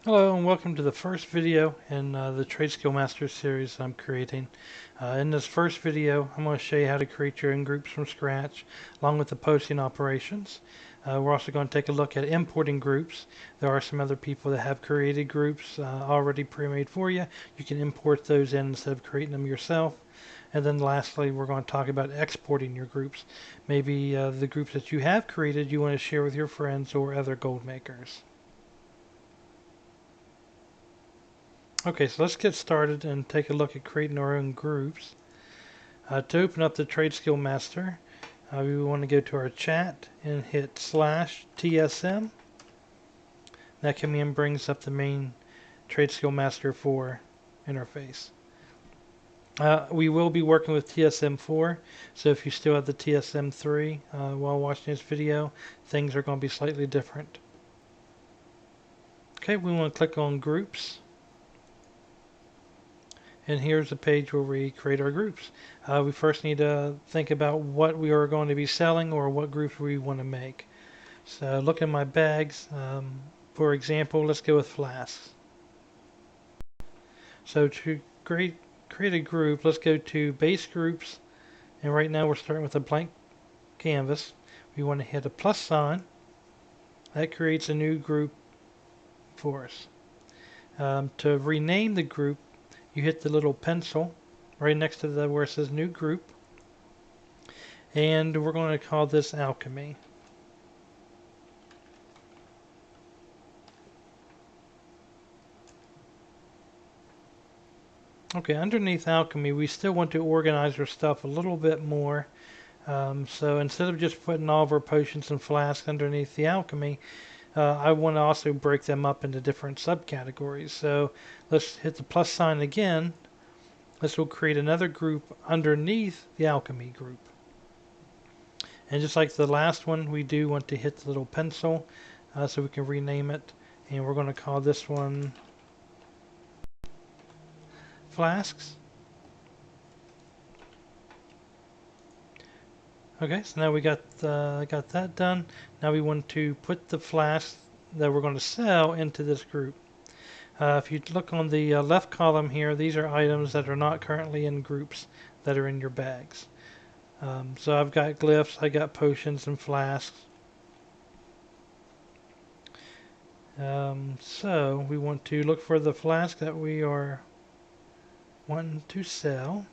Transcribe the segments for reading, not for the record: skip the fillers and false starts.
Hello and welcome to the first video in the Trade Skill Master series I'm creating. In this first video I'm going to show you how to create your in-groups from scratch along with the posting operations. We're also going to take a look at importing groups. There are some other people that have created groups already pre-made for you. You can import those in instead of creating them yourself. And then lastly, we're going to talk about exporting your groups. Maybe the groups that you have created you want to share with your friends or other gold makers. Okay, so let's get started and take a look at creating our own groups. To open up the Trade Skill Master, we want to go to our chat and hit /TSM. That command brings up the main Trade Skill Master 4 interface. We will be working with TSM 4, so if you still have the TSM 3 while watching this video, things are going to be slightly different. Okay, we want to click on Groups. And here's the page where we create our groups. We first need to think about what we are going to be selling or what groups we want to make. So look at my bags. For example, let's go with flasks. So to create a group, let's go to base groups. And right now we're starting with a blank canvas. We want to hit a plus sign. That creates a new group for us. To rename the group, you hit the little pencil right next to where it says new group, and we're going to call this alchemy. Okay, underneath alchemy we still want to organize our stuff a little bit more. So instead of just putting all of our potions and flasks underneath the alchemy, I want to also break them up into different subcategories. So let's hit the plus sign again. This will create another group underneath the alchemy group. And just like the last one, we do want to hit the little pencil so we can rename it. And we're going to call this one flasks. Okay, so now we got that done. Now we want to put the flasks that we're going to sell into this group. If you look on the left column here, these are items that are not currently in groups that are in your bags. So I've got glyphs, I got potions and flasks. So we want to look for the flask that we are wanting to sell.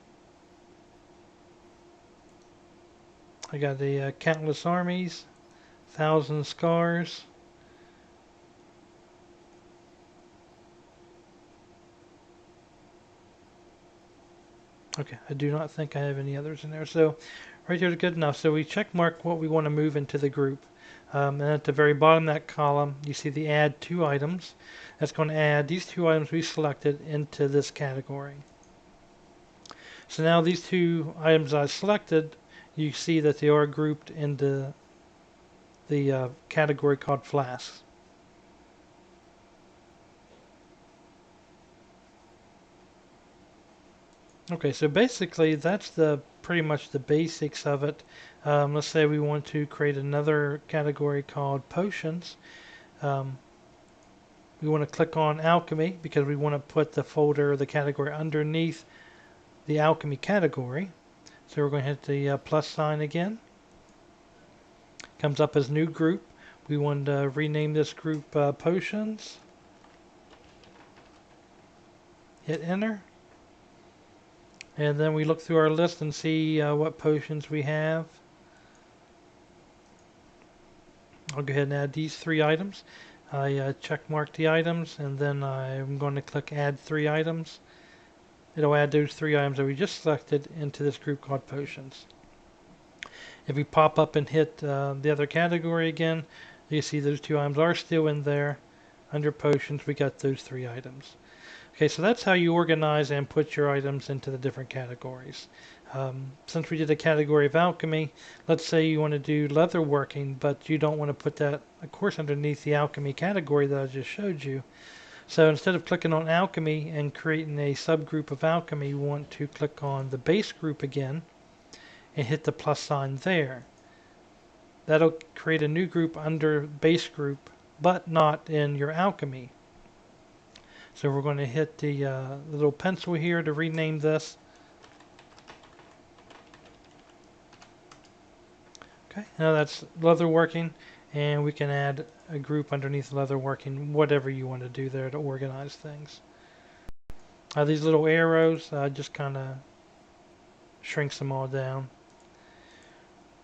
I got the countless armies, 1,000 scars. Okay, I do not think I have any others in there. So right here is good enough. So we check mark what we want to move into the group. And at the very bottom of that column, you see the add 2 items. That's going to add these 2 items we selected into this category. So now these 2 items I selected, you see that they are grouped into the category called flasks. Okay, so basically that's pretty much the basics of it. Let's say we want to create another category called potions. We want to click on alchemy because we want to put the folder or the category underneath the alchemy category. So we're going to hit the plus sign again. Comes up as new group. We want to rename this group potions. Hit enter. And then we look through our list and see what potions we have. I'll go ahead and add these 3 items. I check mark the items and then I'm going to click add 3 items. It'll add those 3 items that we just selected into this group called potions. If we pop up and hit the other category again, you see those 2 items are still in there. Under potions we got those 3 items. Okay, so that's how you organize and put your items into the different categories. Since we did a category of alchemy, let's say you want to do leatherworking, but you don't want to put that, of course, underneath the alchemy category that I just showed you. So instead of clicking on alchemy and creating a subgroup of alchemy, you want to click on the base group again and hit the plus sign there. That'll create a new group under base group, but not in your alchemy So we're going to hit the little pencil here to rename this. Okay, now that's leatherworking, and we can add a group underneath leatherworking, whatever you want to do there to organize things. These little arrows just kind of shrinks them all down,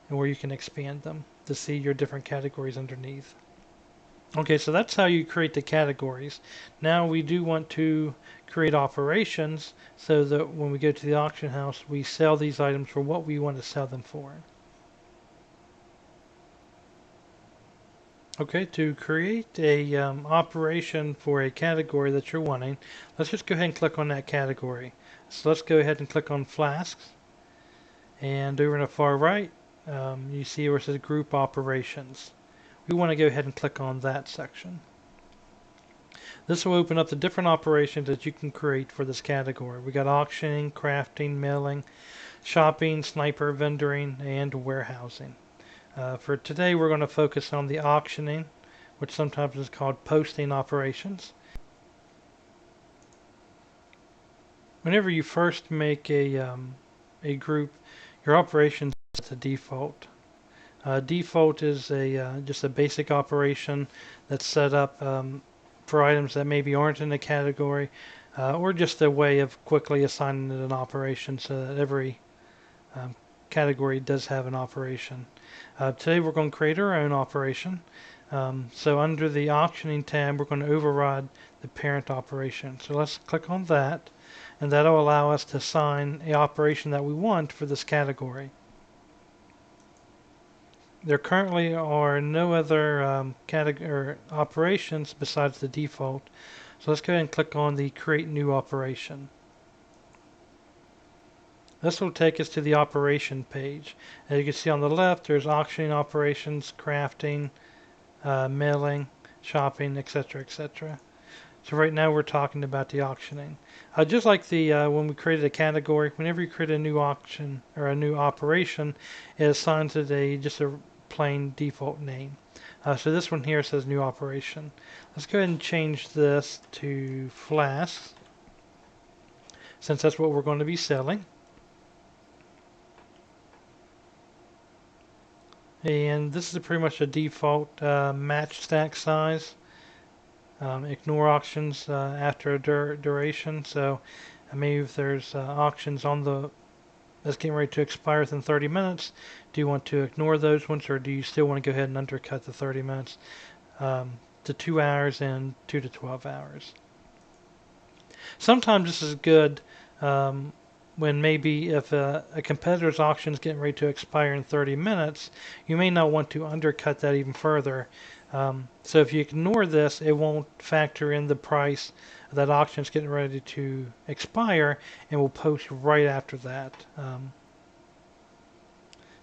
and where you can expand them to see your different categories underneath. Okay, so that's how you create the categories. Now we do want to create operations so that when we go to the auction house, we sell these items for what we want to sell them for. Okay, to create a operation for a category that you're wanting, let's just go ahead and click on that category. So let's go ahead and click on flasks. And over in the far right, you see where it says group operations. We want to go ahead and click on that section. This will open up the different operations that you can create for this category. We got auctioning, crafting, mailing, shopping, sniper, vendoring, and warehousing. For today, we're going to focus on the auctioning, which sometimes is called posting operations. Whenever you first make a group, your operations is the default. Default is just a basic operation that's set up for items that maybe aren't in a category, or just a way of quickly assigning it an operation so that every category does have an operation. Today we're going to create our own operation. So under the auctioning tab, we're going to override the parent operation. So let's click on that, and that'll allow us to assign an operation that we want for this category. There currently are no other operations besides the default. So let's go ahead and click on the Create New Operation. This will take us to the operation page. As you can see on the left, there's auctioning operations, crafting, mailing, shopping, etc., etc. So right now we're talking about the auctioning. Just like the when we created a category, whenever you create a new auction or a new operation, it assigns it just a plain default name. So this one here says new operation. Let's go ahead and change this to flasks, since that's what we're going to be selling. And this is pretty much a default match stack size. Ignore auctions after a duration. So maybe if there's auctions on that's getting ready to expire within 30 minutes, do you want to ignore those ones, or do you still want to go ahead and undercut the 30 minutes to 2 hours and 2 to 12 hours? Sometimes this is good when maybe if a competitor's auction is getting ready to expire in 30 minutes, you may not want to undercut that even further. So if you ignore this, it won't factor in the price that auction is getting ready to expire, and will post right after that.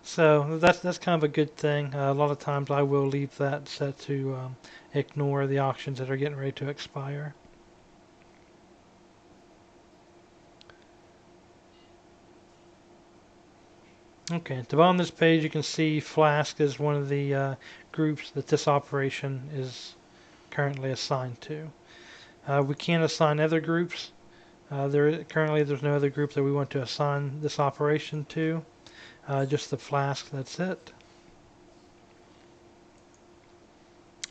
So that's kind of a good thing. A lot of times I will leave that set to ignore the auctions that are getting ready to expire. Okay, at the bottom of this page you can see Flask is one of the groups that this operation is currently assigned to. We can't assign other groups. Currently there's no other group that we want to assign this operation to. Just the Flask, that's it.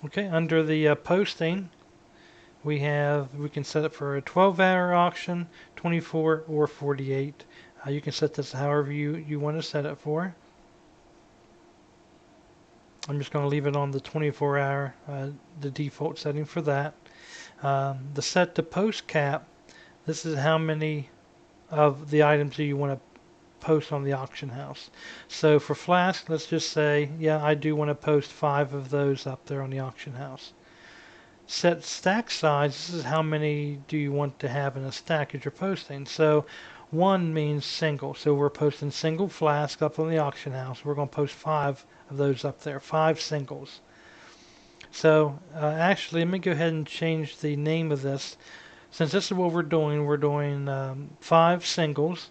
Okay, under the posting, we can set it for a 12-hour auction, 24 or 48. You can set this however you want to set it for. I'm just going to leave it on the 24-hour, the default setting for that. The set to post cap, this is how many of the items that you want to post on the auction house. So for Flask, let's just say, yeah, I do want to post 5 of those up there on the auction house. Set stack size, this is how many do you want to have in a stack as you're posting. So 1 means single, so we're posting single Flask up on the auction house. We're going to post 5 of those up there, 5 singles. So actually, let me go ahead and change the name of this. Since this is what we're doing 5 singles.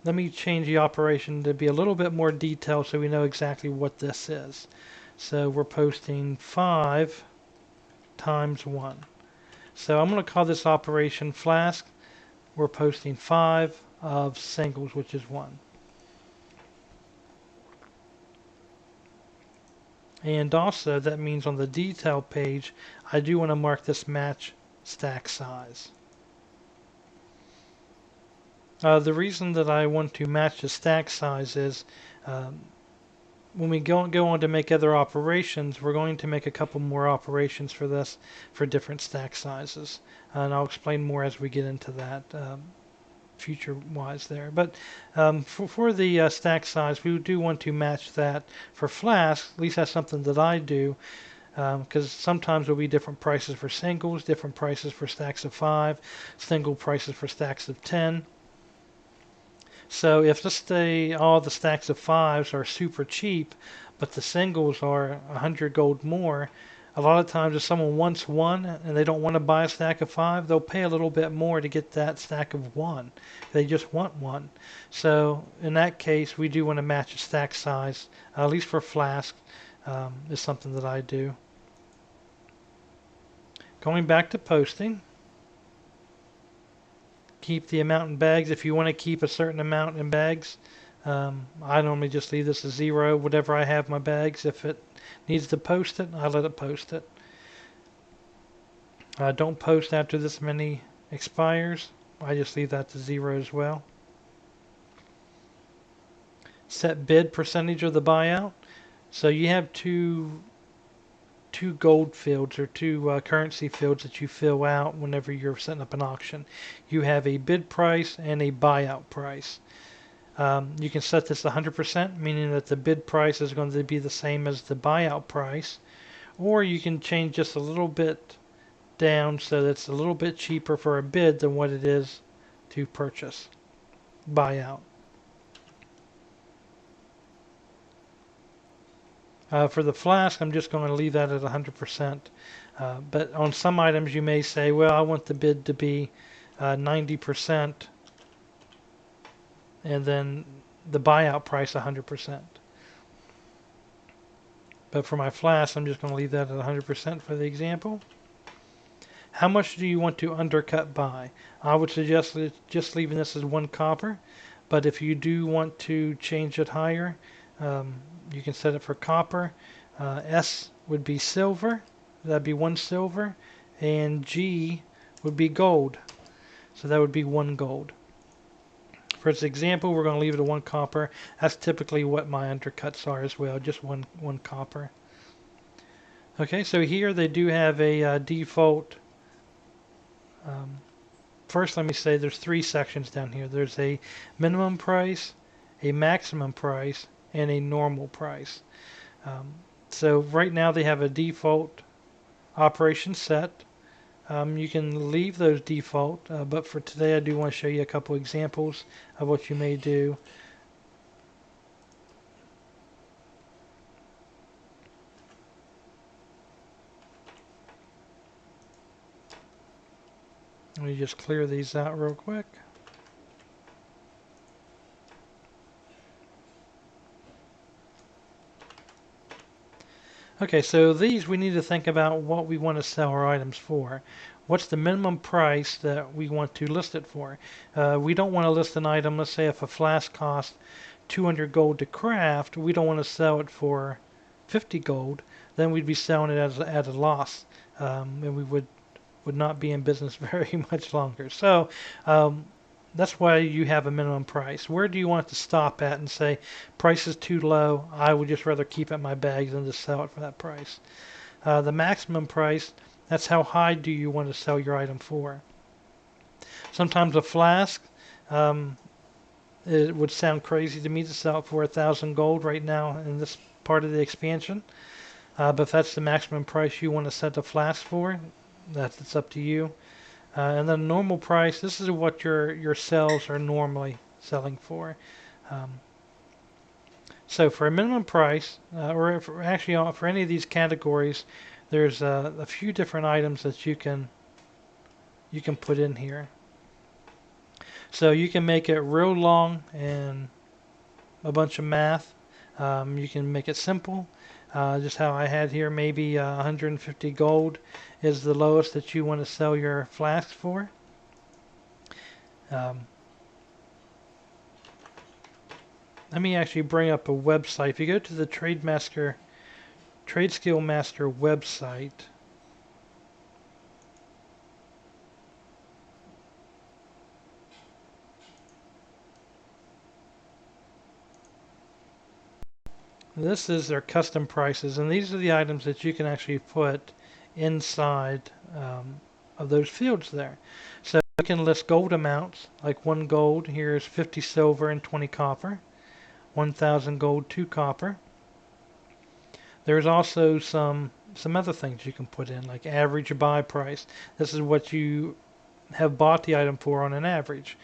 Let me change the operation to be a little bit more detailed so we know exactly what this is. So we're posting 5 times 1. So I'm going to call this operation flask. We're posting 5 of singles, which is 1. And also that means on the detail page, I do want to mark this match stack size. The reason that I want to match the stack size is when we go on to make other operations, we're going to make a couple more operations for this for different stack sizes. And I'll explain more as we get into that future-wise there. But for the stack size, we do want to match that for Flask. At least that's something that I do. Because sometimes there'll be different prices for singles, different prices for stacks of 5, single prices for stacks of 10. So if let's say all the stacks of 5s are super cheap, but the singles are 100 gold more, a lot of times if someone wants 1 and they don't want to buy a stack of 5, they'll pay a little bit more to get that stack of 1. They just want 1. So in that case, we do want to match a stack size, at least for Flask, is something that I do. Going back to posting. Keep the amount in bags. If you want to keep a certain amount in bags, I normally just leave this as 0, whatever I have in my bags. If it needs to post it, I let it post it. Don't post after this many expires. I just leave that to 0 as well. Set bid percentage of the buyout. So you have two gold fields or 2 currency fields that you fill out whenever you're setting up an auction. You have a bid price and a buyout price. You can set this 100%, meaning that the bid price is going to be the same as the buyout price, or you can change just a little bit down so that it's a little bit cheaper for a bid than what it is to purchase, buyout. For the Flask, I'm just going to leave that at 100%. But on some items, you may say, well, I want the bid to be 90% and then the buyout price 100%. But for my Flask, I'm just going to leave that at 100% for the example. How much do you want to undercut by? I would suggest just leaving this as 1 copper. But if you do want to change it higher, you can set it for copper. S would be silver. That'd be 1 silver. And G would be gold. So that would be 1 gold. For this example, we're going to leave it at 1 copper. That's typically what my undercuts are as well, just one copper. Okay, so here they do have a default. First, let me say there's 3 sections down here. There's a minimum price, a maximum price, and a normal price. So right now they have a default operation set. You can leave those default, but for today I do want to show you a couple examples of what you may do. Let me just clear these out real quick. Okay, so these we need to think about what we want to sell our items for. What's the minimum price that we want to list it for? We don't want to list an item, let's say if a flask costs 200 gold to craft, we don't want to sell it for 50 gold. Then we'd be selling it at a loss, and we would not be in business very much longer. So that's why you have a minimum price. Where do you want it to stop at and say, price is too low, I would just rather keep it in my bags than just sell it for that price. The maximum price, that's how high do you want to sell your item for. Sometimes a flask, it would sound crazy to me to sell it for 1,000 gold right now in this part of the expansion. But if that's the maximum price you want to set a flask for, it's up to you. And then normal price, this is what your sales are normally selling for. So for a minimum price, or for any of these categories, there's a few different items that you can put in here. So you can make it real long and a bunch of math. You can make it simple. just how I had here, maybe 150 gold is the lowest that you want to sell your flasks for. Um, Let me actually bring up a website. If you go to the Trade Skill Master website, this is their custom prices, and these are the items that you can actually put inside of those fields there. So you can list gold amounts, like 1 gold, here's 50 silver and 20 copper, 1,000 gold, 2 copper. There's also some other things you can put in, like average buy price. This is what you have bought the item for on an average.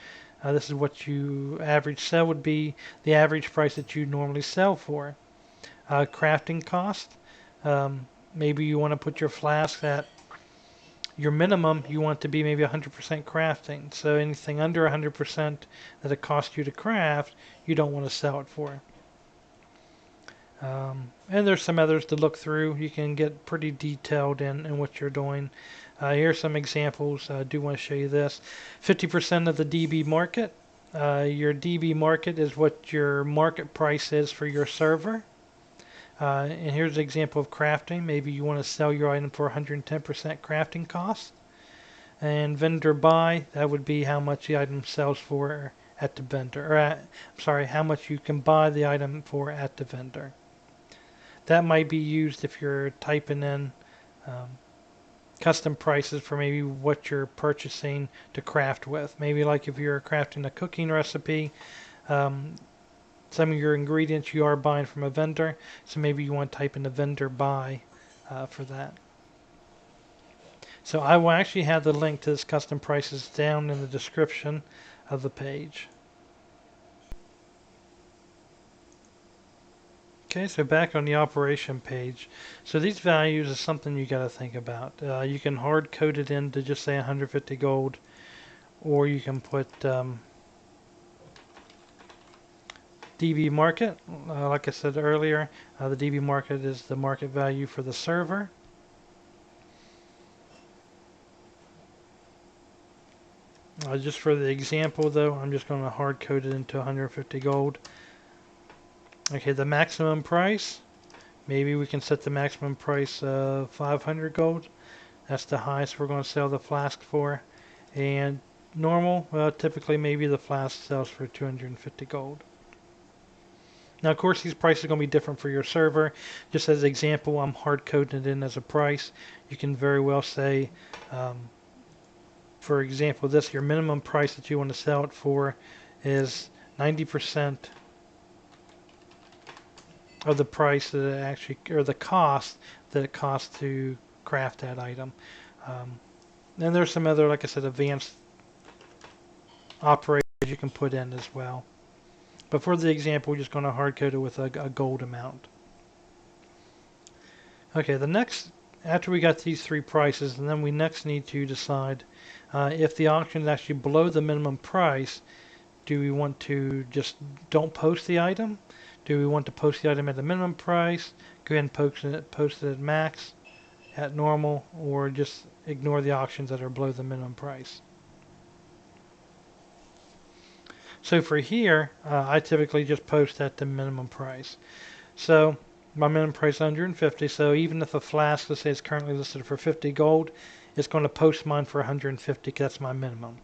This is what you average sell would be the average price that you normally sell for. Crafting cost. Maybe you want to put your flask at your minimum. You want to be maybe 100% crafting. So anything under 100% that it costs you to craft, you don't want to sell it for. And there's some others to look through. You can get pretty detailed in what you're doing. Here's some examples. I do want to show you this. 50% of the DB market. Your DB market is what your market price is for your server. And here's an example of crafting. Maybe you want to sell your item for 110% crafting cost. And vendor buy, that would be how much the item sells for at the vendor. Or how much you can buy the item for at the vendor. That might be used if you're typing in custom prices for maybe what you're purchasing to craft with. Maybe like if you're crafting a cooking recipe, some of your ingredients you are buying from a vendor, so maybe you want to type in the vendor buy for that. So I will actually have the link to this custom prices down in the description of the page. Okay, so back on the operation page. So these values is something you got to think about. You can hard code it in to just say 150 gold, or you can put DB market. Like I said earlier, the DB market is the market value for the server. Just for the example though, I'm just going to hard code it into 150 gold. Okay, the maximum price, maybe we can set the maximum price of 500 gold. That's the highest we're going to sell the flask for. And normal, well, typically maybe the flask sells for 250 gold. Now, of course, these prices are going to be different for your server. Just as an example, I'm hard coding it in as a price. You can very well say, for example, your minimum price that you want to sell it for is 90% of the price that it actually, or the cost that it costs to craft that item. And there's some other, like I said, advanced operators you can put in as well. But for the example, we're just going to hard code it with a gold amount. Okay, after we got these 3 prices, and then we next need to decide if the auction is actually below the minimum price, do we want to just don't post the item? Do we want to post the item at the minimum price, go ahead and post it at max, at normal, or just ignore the auctions that are below the minimum price? So for here, I typically just post at the minimum price. So my minimum price is 150, so even if a flask, let's say it's currently listed for 50 gold, it's going to post mine for 150 because that's my minimum.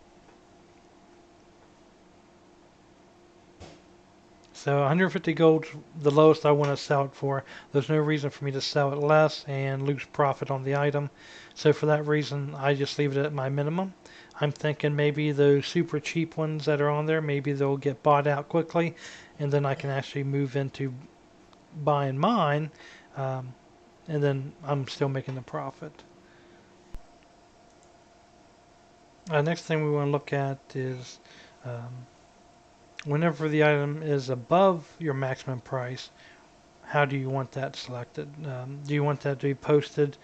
So 150 gold's the lowest I want to sell it for. There's no reason for me to sell it less and lose profit on the item. So for that reason, I just leave it at my minimum. I'm thinking maybe those super cheap ones that are on there, maybe they'll get bought out quickly, and then I can actually move into buying mine, and then I'm still making the profit. Next thing we want to look at is whenever the item is above your maximum price, how do you want that selected? Do you want that to be posted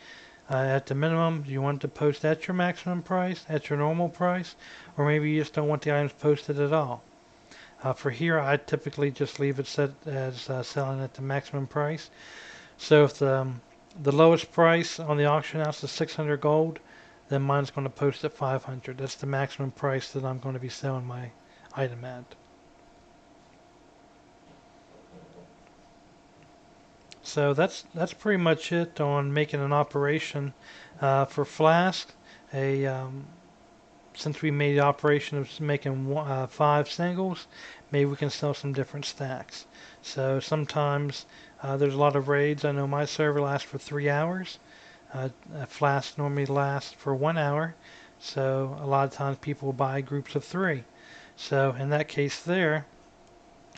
at the minimum? Do you want to post at your maximum price, at your normal price, or maybe you just don't want the items posted at all? For here, I typically just leave it set as selling at the maximum price. So if the lowest price on the auction house is 600 gold, then mine's going to post at 500. That's the maximum price that I'm going to be selling my item at. So that's pretty much it on making an operation for Flask. A Since we made the operation of making 5 singles, maybe we can sell some different stacks. So sometimes there's a lot of raids. I know my server lasts for 3 hours. Flask normally lasts for 1 hour. So a lot of times people will buy groups of 3. So in that case there,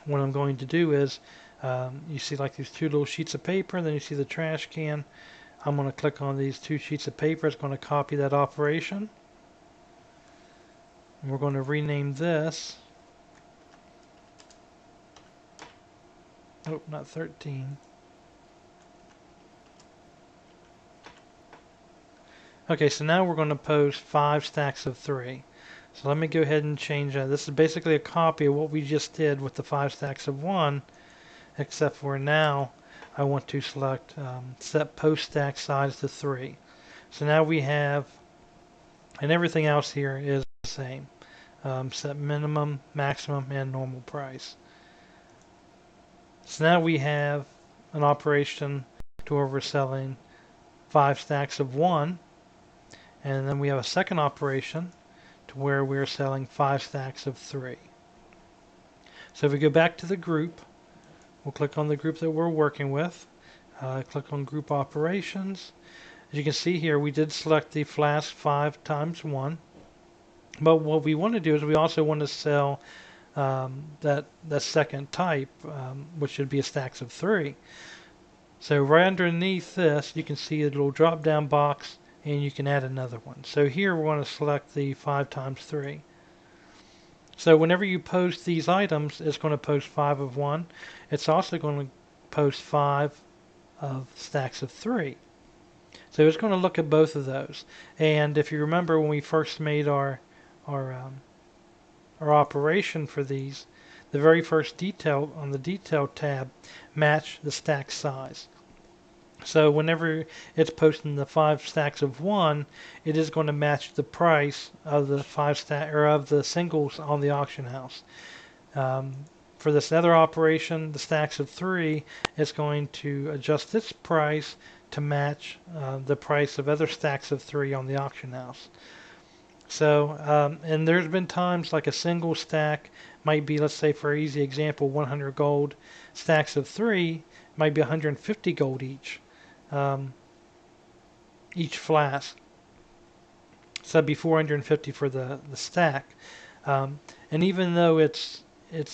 what I'm going to do is, you see like these 2 little sheets of paper, then you see the trash can. I'm going to click on these 2 sheets of paper. It's going to copy that operation. And we're going to rename this. Oh, not 13. Okay, so now we're going to post 5 stacks of 3. So let me go ahead and change that. This is basically a copy of what we just did with the 5 stacks of 1, except for now I want to select set post stack size to 3. So now we have, and everything else here is the same. Set minimum, maximum, and normal price. So now we have an operation to where we're selling 5 stacks of 1, and then we have a second operation to where we're selling 5 stacks of 3. So if we go back to the group, we'll click on the group that we're working with, click on group operations. As you can see here, we did select the Flask 5 times 1, but what we want to do is we also want to sell that second type, which should be a stacks of 3. So right underneath this, you can see a little drop down box, and you can add another one. So here we're going to select the 5 times 3. So whenever you post these items, it's going to post 5 of 1. It's also going to post 5 of stacks of 3. So it's going to look at both of those. And if you remember when we first made our operation for these, the very first detail on the detail tab match the stack size. So whenever it's posting the 5 stacks of 1, it is going to match the price of the 5 stack or of the singles on the auction house. For this other operation, the stacks of 3, it's going to adjust its price to match the price of other stacks of 3 on the auction house. So, and there's been times like a single stack might be, let's say for easy example, 100 gold. Stacks of 3 might be 150 gold each flask. So that'd be 450 for the stack. And even though it's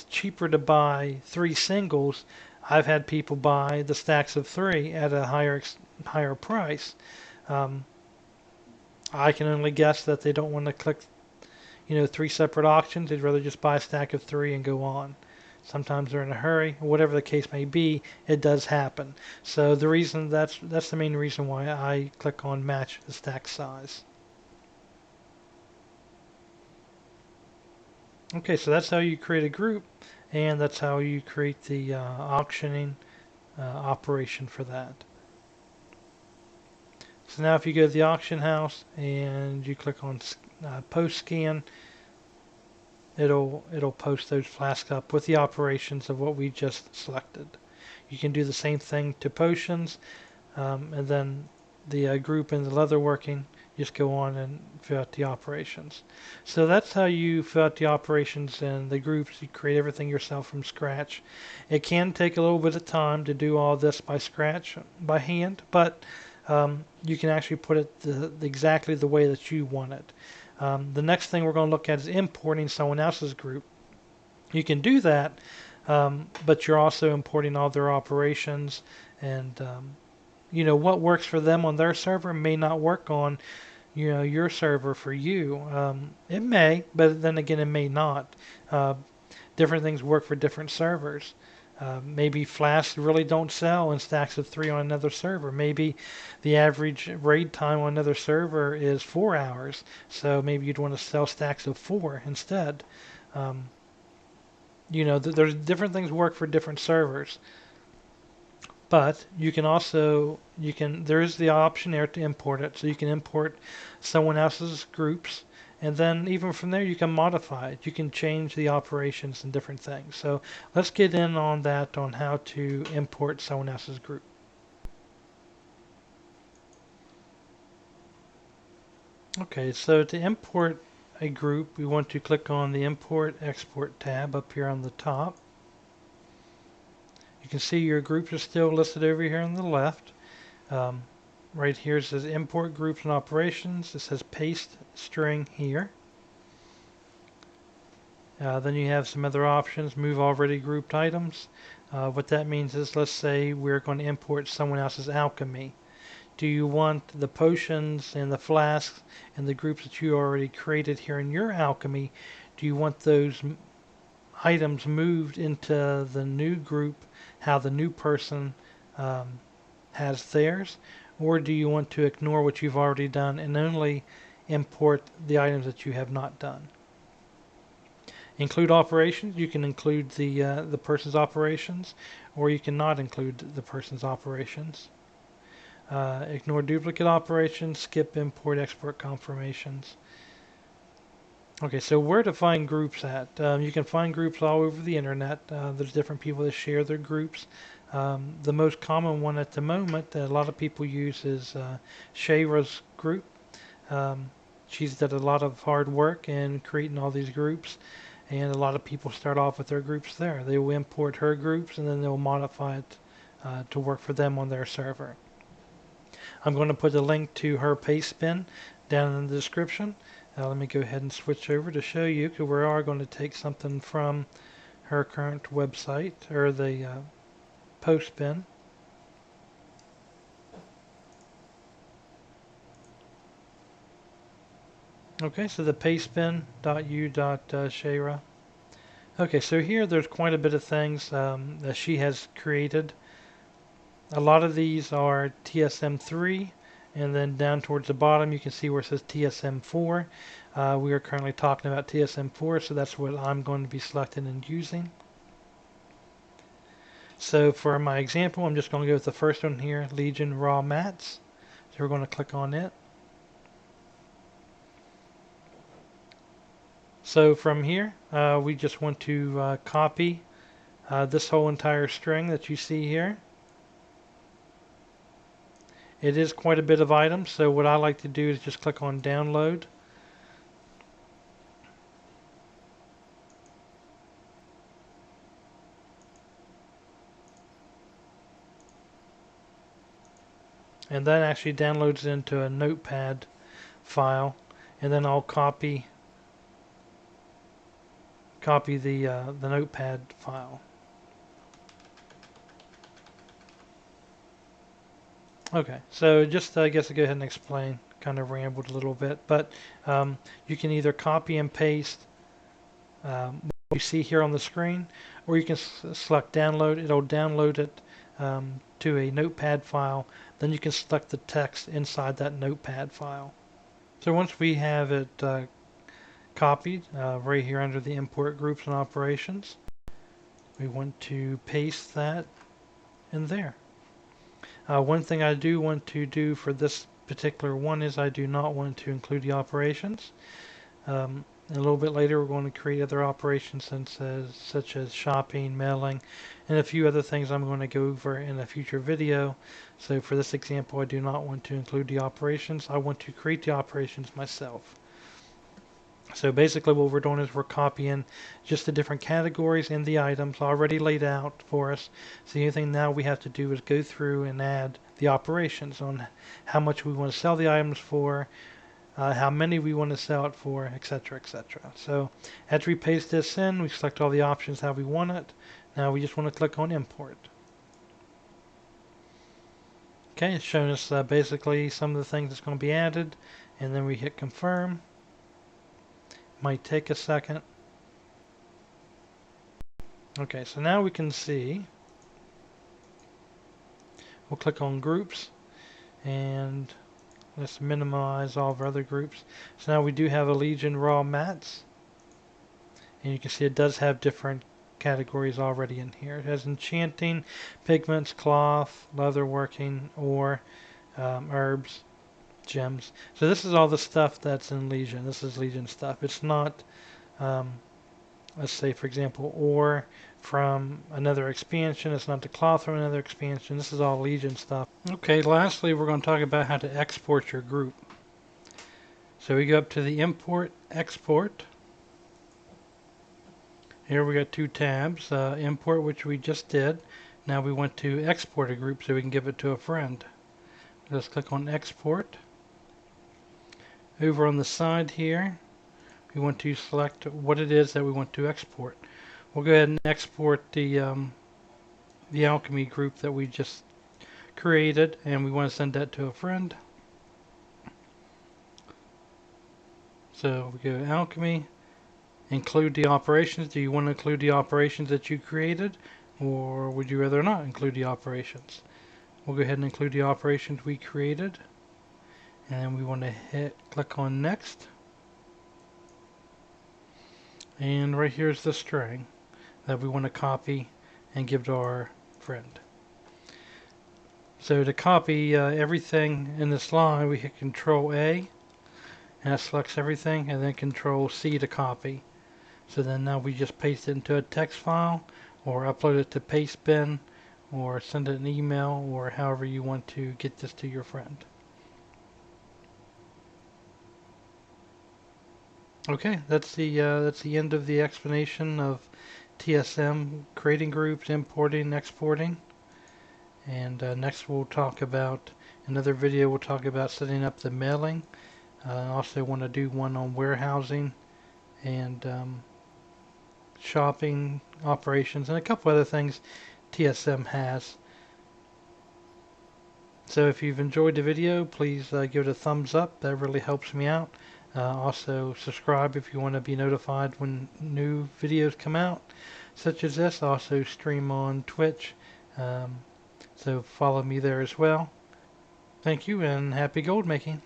cheaper to buy 3 singles, I've had people buy the stacks of 3 at a higher price. I can only guess that they don't want to click, 3 separate auctions. They'd rather just buy a stack of 3 and go on. Sometimes they're in a hurry, whatever the case may be, it does happen. So the reason that's the main reason why I click on match the stack size. Okay, so that's how you create a group, and that's how you create the auctioning operation for that. So now if you go to the auction house and you click on post scan, it'll post those flasks up with the operations of what we just selected. You can do the same thing to potions, and then the group and the leatherworking, just go on and fill out the operations. So that's how you fill out the operations and the groups. You create everything yourself from scratch. It can take a little bit of time to do all this by hand, but you can actually put it exactly the way that you want it. The next thing we're going to look at is importing someone else's group. You can do that, but you're also importing all their operations, and what works for them on their server may not work on your server for you. It may, but then again it may not. Different things work for different servers. Maybe flasks really don't sell in stacks of 3 on another server. Maybe the average raid time on another server is 4 hours, so maybe you'd want to sell stacks of 4 instead. There's different things work for different servers. But you can also, there is the option there to import it. So you can import someone else's groups, and then even from there you can modify it. You can change the operations and different things. So let's get in on that, on how to import someone else's group. Okay, so to import a group, we want to click on the Import Export tab up here on the top. You can see your groups are still listed over here on the left. Right here it says Import Groups and Operations. It says Paste String here. Then you have some other options, Move Already Grouped Items. What that means is, let's say we're going to import someone else's alchemy. Do you want the potions and the flasks and the groups that you already created here in your alchemy? Do you want those items moved into the new group, how the new person has theirs? Or do you want to ignore what you've already done and only import the items that you have not done? Include operations. You can include the person's operations, or you cannot include the person's operations. Ignore duplicate operations, skip import export confirmations. Okay, so where to find groups at? You can find groups all over the internet. There's different people that share their groups. The most common one at the moment that a lot of people use is Sheyrah's group. She's done a lot of hard work in creating all these groups, and a lot of people start off with their groups there. They will import her groups and then they'll modify it to work for them on their server. I'm going to put a link to her Pastebin down in the description. Let me go ahead and switch over to show you, because we are going to take something from her current website, or the Pastebin. Okay, so the pastebin.u.sheyrah. Okay, so here there's quite a bit of things that she has created. A lot of these are TSM3, and then down towards the bottom you can see where it says TSM4. We are currently talking about TSM4, so that's what I'm going to be selecting and using. So for my example, I'm just going to go with the first one here, Legion Raw Mats. So we're going to click on it. So from here, we just want to copy this whole entire string that you see here. It is quite a bit of items, so what I like to do is just click on download. And that actually downloads into a notepad file, and then I'll copy the notepad file. Okay, so just I guess I'll go ahead and explain, kind of rambled a little bit, but you can either copy and paste what you see here on the screen, or you can select download. It'll download it to a notepad file. Then you can select the text inside that notepad file. So once we have it copied right here under the import groups and operations, we want to paste that in there. One thing I do want to do for this particular one is I do not want to include the operations. A little bit later we're going to create other operations such as shopping, mailing, and a few other things I'm going to go over in a future video. So for this example, I do not want to include the operations. I want to create the operations myself. So basically what we're doing is we're copying just the different categories and the items already laid out for us. So the only thing now we have to do is go through and add the operations on how much we want to sell the items for, how many we want to sell it for, etc., etc. So after we paste this in, we select all the options how we want it. Now we just want to click on import. Okay, it's showing us basically some of the things that's going to be added, and then we hit confirm. Might take a second. Okay, so now we can see, we'll click on groups, and let's minimize all of our other groups. So now we do have a Legion Raw Mats, and you can see it does have different categories already in here. It has enchanting, pigments, cloth, leatherworking, ore, herbs, gems. So this is all the stuff that's in Legion. This is Legion stuff. It's not, let's say for example, ore from another expansion. It's not the cloth from another expansion. This is all Legion stuff. Okay, lastly we're going to talk about how to export your group. So we go up to the import, export. Here we got two tabs, import, which we just did. Now we want to export a group so we can give it to a friend. Let's click on export. Over on the side here, we want to select what it is that we want to export. We'll go ahead and export the alchemy group that we just created, and we want to send that to a friend. So we go alchemy, include the operations. Do you want to include the operations that you created, or would you rather not include the operations? We'll go ahead and include the operations we created, and we want to click on next. And right here's the string that we want to copy and give to our friend. So to copy everything in this line, we hit Control A, and that selects everything, and then Control C to copy. So then now we just paste it into a text file, or upload it to Pastebin, or send it an email, or however you want to get this to your friend. Okay, that's the end of the explanation of TSM creating groups, importing, exporting. And next we'll talk about, another video we'll talk about setting up the mailing. I also want to do one on warehousing and shopping operations and a couple other things TSM has. So if you've enjoyed the video, please give it a thumbs up. That really helps me out. Also subscribe if you want to be notified when new videos come out, such as this. Also stream on Twitch, so follow me there as well. Thank you and happy gold making.